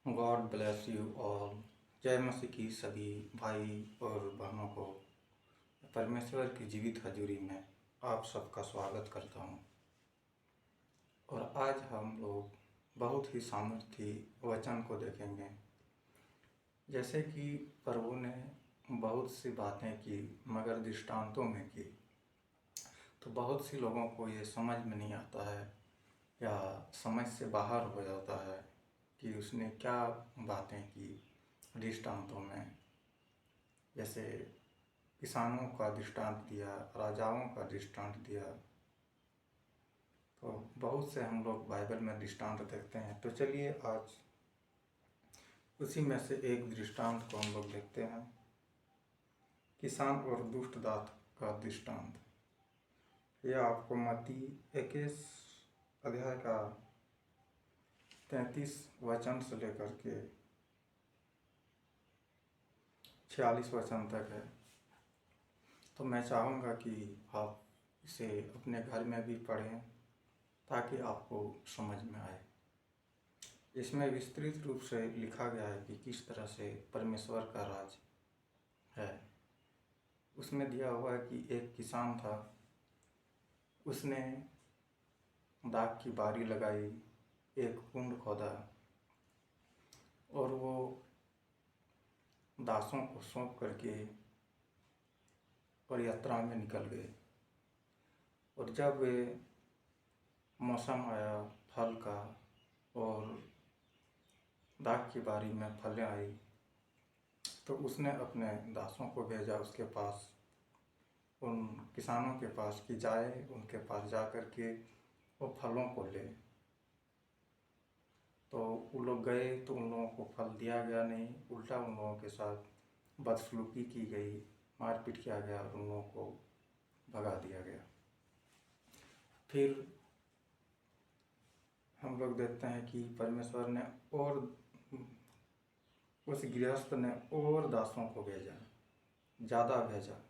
God bless you all. जय मसीह की सभी भाई और बहनों को परमेश्वर की जीवित हजूरी में आप सबका स्वागत करता हूँ। और आज हम लोग बहुत ही सामर्थी वचन को देखेंगे। जैसे कि प्रभु ने बहुत सी बातें की मगर दृष्टांतों में की, तो बहुत सी लोगों को ये समझ में नहीं आता है या समझ से बाहर हो जाता है कि उसने क्या बातें की दृष्टांतों में। जैसे किसानों का दृष्टांत दिया, राजाओं का दृष्टांत दिया, तो बहुत से हम लोग बाइबल में दृष्टांत देखते हैं। तो चलिए आज उसी में से एक दृष्टांत को हम लोग देखते हैं, किसान और दुष्ट दास का दृष्टांत। यह आपको मत्ती 21 अध्याय का 33 वचन से लेकर के 46 वचन तक है। तो मैं चाहूँगा कि आप इसे अपने घर में भी पढ़ें ताकि आपको समझ में आए। इसमें विस्तृत रूप से लिखा गया है कि किस तरह से परमेश्वर का राज है। उसमें दिया हुआ है कि एक किसान था, उसने दाख की बारी लगाई, एक कुंड खोदा और वो दासों को सौंप करके और यात्रा में निकल गए। और जब वे मौसम आया फल का और दाख की बारी में फलें आई, तो उसने अपने दासों को भेजा उसके पास, उन किसानों के पास, कि जाए उनके पास जा कर के वो फलों को ले। तो वो लोग गए तो उन लोगों को फल दिया गया नहीं, उल्टा उन लोगों के साथ बदसलूकी की गई, मारपीट किया गया और उन लोगों को भगा दिया गया। फिर हम लोग देखते हैं कि परमेश्वर ने और उस गृहस्थ ने और दासों को भेजा, ज़्यादा भेजा।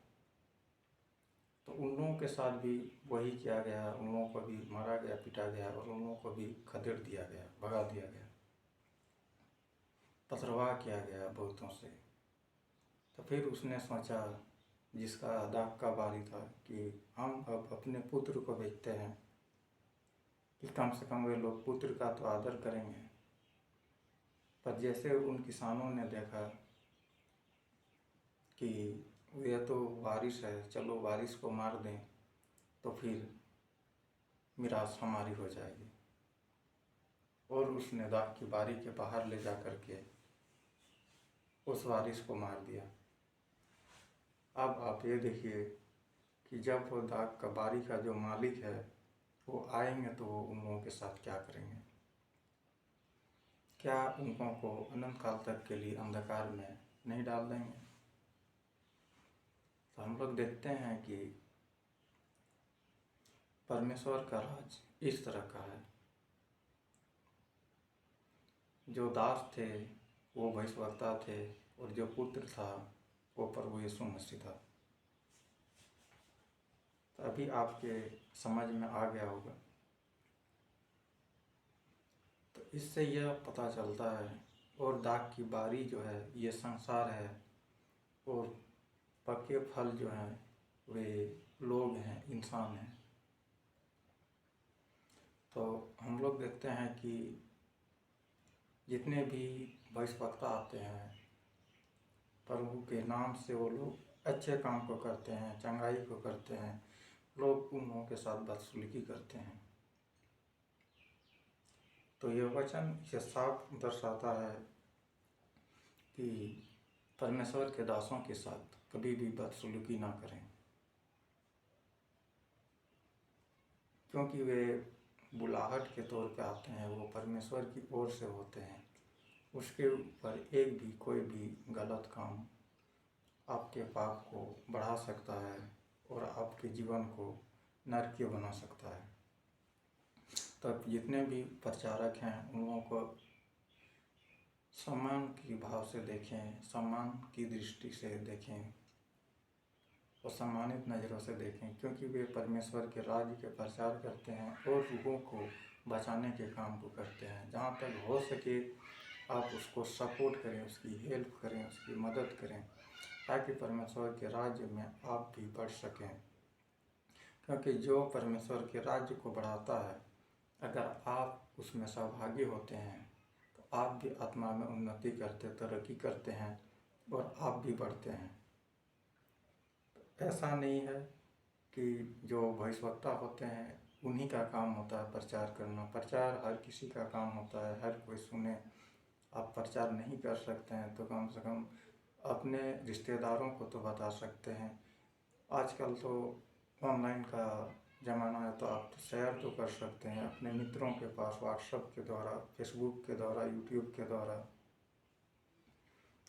तो उन लोगों के साथ भी वही किया गया, उन लोगों को भी मारा गया, पीटा गया और उन लोगों को भी खदेड़ दिया गया, भगा दिया गया, पथरवाह किया गया बहुतों से। तो फिर उसने सोचा, जिसका दाख का बारी था, कि हम अब अपने पुत्र को भेजते हैं कि कम से कम वे लोग पुत्र का तो आदर करेंगे। पर जैसे उन किसानों ने देखा कि यह तो बारिश है, चलो बारिश को मार दें तो फिर मिरास हमारी हो जाएगी, और उसने दाख की बारी के बाहर ले जा कर के उस बारिश को मार दिया। अब आप ये देखिए कि जब वो दाख का बारी का जो मालिक है वो आएंगे तो वो उन लोगों के साथ क्या करेंगे? क्या उन लोगों को अनंत काल तक के लिए अंधकार में नहीं डाल देंगे? तो हम लोग देखते हैं कि परमेश्वर का राज इस तरह का है। जो दास थे वो भविष्यवक्ता थे और जो पुत्र था वो प्रभु यीशु मसीह था। तो अभी आपके समझ में आ गया होगा। तो इससे यह पता चलता है, और दाख की बारी जो है ये संसार है, और पके फल जो हैं वे लोग हैं, इंसान हैं। तो हम लोग देखते हैं कि जितने भी भविष्यवक्ता आते हैं प्रभु के नाम से, वो लोग अच्छे काम को करते हैं, चंगाई को करते हैं, लोग उन लोगों के साथ बदसलूकी करते हैं। तो यह वचन ये साफ दर्शाता है कि परमेश्वर के दासों के साथ कभी भी बदसलूकी ना करें, क्योंकि वे बुलाहट के तौर पे आते हैं, वो परमेश्वर की ओर से होते हैं। उसके ऊपर एक भी कोई भी गलत काम आपके पाप को बढ़ा सकता है और आपके जीवन को नरकीय बना सकता है। तब जितने भी प्रचारक हैं उन लोगों को सम्मान की भाव से देखें, सम्मान की दृष्टि से देखें और सम्मानित नज़रों से देखें, क्योंकि वे परमेश्वर के राज्य के प्रचार करते हैं और लोगों को बचाने के काम को करते हैं। जहाँ तक हो सके आप उसको सपोर्ट करें, उसकी हेल्प करें, उसकी मदद करें, ताकि परमेश्वर के राज्य में आप भी बढ़ सकें। क्योंकि जो परमेश्वर के राज्य को बढ़ाता है, अगर आप उसमें सहभागी होते हैं तो आप भी आत्मा में उन्नति करते, तरक्की करते हैं और आप भी बढ़ते हैं। ऐसा नहीं है कि जो भविष्यवक्ता होते हैं उन्हीं का काम होता है प्रचार करना। प्रचार हर किसी का काम होता है, हर कोई सुने। आप प्रचार नहीं कर सकते हैं तो कम से कम अपने रिश्तेदारों को तो बता सकते हैं। आजकल तो ऑनलाइन का ज़माना है, तो आप शेयर तो कर सकते हैं अपने मित्रों के पास, व्हाट्सएप के द्वारा, फेसबुक के द्वारा, यूट्यूब के द्वारा।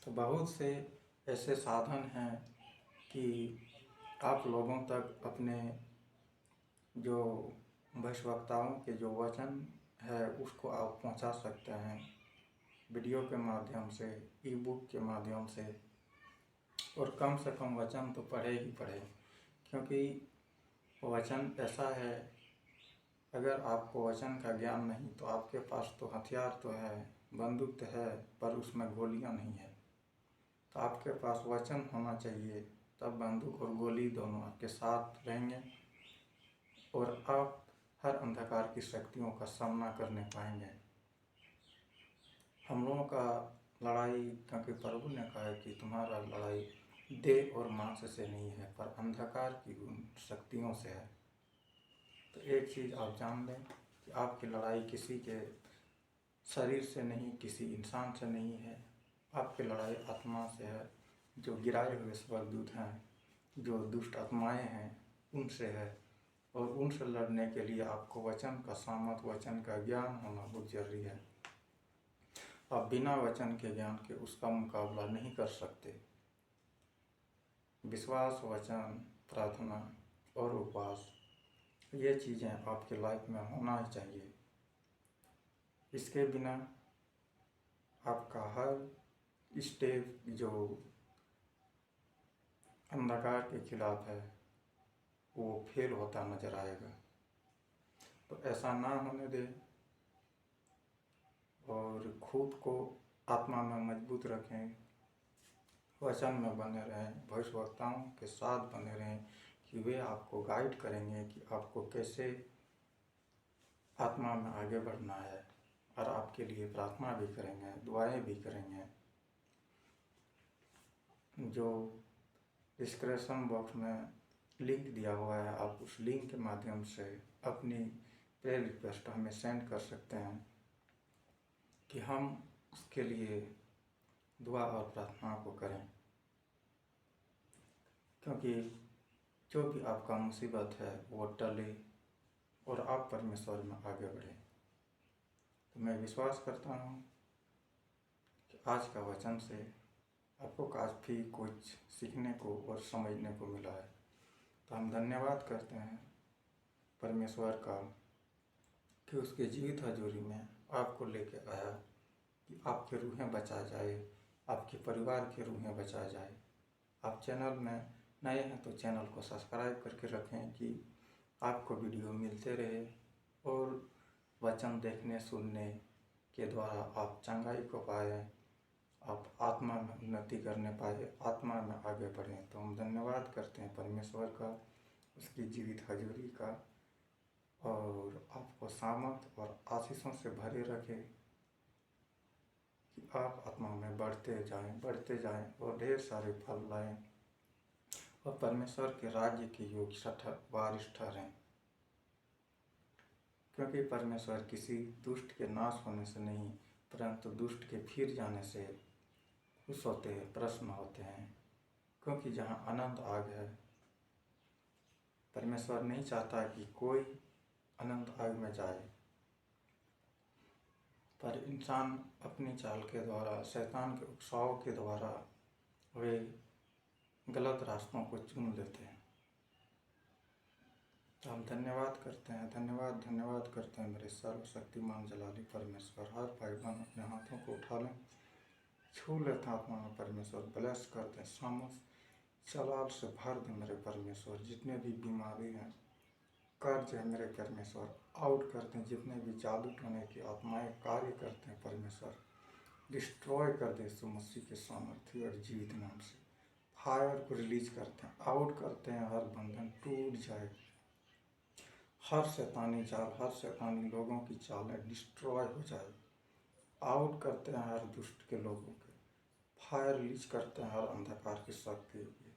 तो बहुत से ऐसे साधन हैं कि आप लोगों तक अपने जो भविष्यवक्ताओं के जो वचन है उसको आप पहुंचा सकते हैं, वीडियो के माध्यम से, ई बुक के माध्यम से। और कम से कम वचन तो पढ़े ही पढ़े, क्योंकि वचन ऐसा है, अगर आपको वचन का ज्ञान नहीं तो आपके पास तो हथियार तो है, बंदूक तो है, पर उसमें गोलियां नहीं है। तो आपके पास वचन होना चाहिए, तब बंदूक और गोली दोनों आपके साथ रहेंगे और आप हर अंधकार की शक्तियों का सामना करने पाएंगे। हम लोगों का लड़ाई, क्योंकि प्रभु ने कहा है कि तुम्हारा लड़ाई देह और मांस से नहीं है, पर अंधकार की उन शक्तियों से है। तो एक चीज़ आप जान लें कि आपकी लड़ाई किसी के शरीर से नहीं, किसी इंसान से नहीं है। आपकी लड़ाई आत्मा से है, जो गिराए हुए स्वर्गदूत हैं, जो दुष्ट आत्माएं हैं, उनसे है। और उनसे लड़ने के लिए आपको वचन का सामर्थ, वचन का ज्ञान होना बहुत जरूरी है। आप बिना वचन के ज्ञान के उसका मुकाबला नहीं कर सकते। विश्वास, वचन, प्रार्थना और उपवास, ये चीज़ें आपकी लाइफ में होना ही चाहिए। इसके बिना आपका हर स्टेप जो अंधकार के खिलाफ है वो फेल होता नजर आएगा। तो ऐसा ना होने दें और खुद को आत्मा में मजबूत रखें, वचन में बने रहें, भविष्यवक्ताओं के साथ बने रहें कि वे आपको गाइड करेंगे कि आपको कैसे आत्मा में आगे बढ़ना है, और आपके लिए प्रार्थना भी करेंगे, दुआएं भी करेंगे। जो डिस्क्रिप्शन बॉक्स में लिंक दिया हुआ है, आप उस लिंक के माध्यम से अपनी प्रेयर रिक्वेस्ट हमें सेंड कर सकते हैं कि हम उसके लिए दुआ और प्रार्थना को करें। क्योंकि जो भी आपका मुसीबत है वो टले और आप परमेश्वर में आगे बढ़ें। तो मैं विश्वास करता हूँ कि आज का वचन से आपको काफ़ी कुछ सीखने को और समझने को मिला है। तो हम धन्यवाद करते हैं परमेश्वर का कि उसके जीवित हजूरी में आपको लेके आया कि आपकी रूहें बचा जाए, आपके परिवार की रूहें बचा जाए। आप चैनल में नए हैं तो चैनल को सब्सक्राइब करके रखें कि आपको वीडियो मिलते रहे और वचन देखने सुनने के द्वारा आप चंगाई को पाए, आप आत्मा में उन्नति करने पाए, आत्मा में आगे बढ़ें। तो हम धन्यवाद करते हैं परमेश्वर का, उसकी जीवित हजूरी का, और आपको सामर्थ और आशीषों से भरे रखे कि आप आत्मा में बढ़ते जाएं और ढेर सारे फल लाएं और परमेश्वर के राज्य के योग्य वारिस ठहरें। क्योंकि परमेश्वर किसी दुष्ट के नाश होने से नहीं, परंतु दुष्ट के फिर जाने से खुश होते हैं, प्रसन्न होते हैं। क्योंकि जहाँ अनंत आग है, परमेश्वर नहीं चाहता कि कोई अनंत आग में जाए, पर इंसान अपनी चाल के द्वारा, शैतान के उकसाव के द्वारा वे गलत रास्तों को चुन लेते हैं। तो हम धन्यवाद करते हैं, धन्यवाद करते हैं मेरे सर्वशक्तिमान जलाली परमेश्वर। हर भाई बहन अपने हाथों को उठा लें, छू लेते हैं आत्मा में परमेश्वर, ब्लेस करते हैं, सामस जलाल से भर दें मेरे परमेश्वर। जितने भी बीमारी हैं, कर्ज है मेरे परमेश्वर, आउट करते हैं। जितने भी जादू टोने की आत्माएं कार्य करते हैं परमेश्वर, डिस्ट्रॉय कर दे यीशु मसीह के सामर्थ्य और जीवित नाम से। फायर को रिलीज करते हैं, आउट करते हैं, हर बंधन टूट जाए, हर शैतानी जाल, हर शैतानी लोगों की चालें डिस्ट्रॉय हो जाए, आउट करते हैं हर दुष्ट के लोगों के। फायर रिलीज करते हैं हर अंधकार की शक्ति की,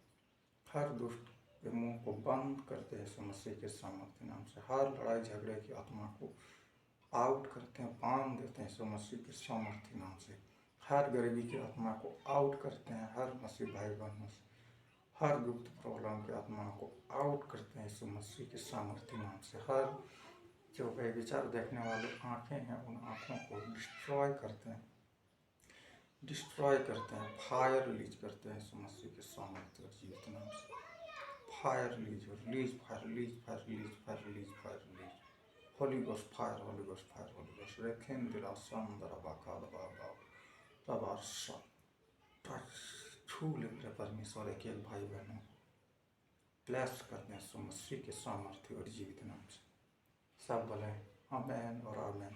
हर दुष्ट के मुंह को बंद करते हैं यीशु मसीह के सामर्थ्य नाम से। हर लड़ाई झगड़े की आत्मा को आउट करते हैं, बांध देते हैं यीशु मसीह के सामर्थ्य नाम से। हर गरीबी की आत्मा को आउट करते हैं हर मसीह भाई बहनों से। हर गुप्त प्रॉब्लम की आत्मा को आउट करते हैं यीशु मसीह के सामर्थ्य नाम से। हर जो बेविचार देखने वाले आंखें हैं उन आंखों को डिस्ट्रॉय करते हैं, डिस्ट्रॉय करते हैं, फायर रिलीज करते हैं यीशु मसीह के सामर्थ्य और जीवित नाम से। Fire release, release, fire release, fire release, fire release, fire release, holy ghost fire, holy ghost fire, holy ghost रेखिन दिला संदर बाका दबा तबार सब टच छू ले मेरे परमेश्वर एक एक भाई बहनों को ब्लेस करते हैं यीशु मसीह के सामर्थ्य और जीवित नाम से। सब बोले आमेन और आमेन।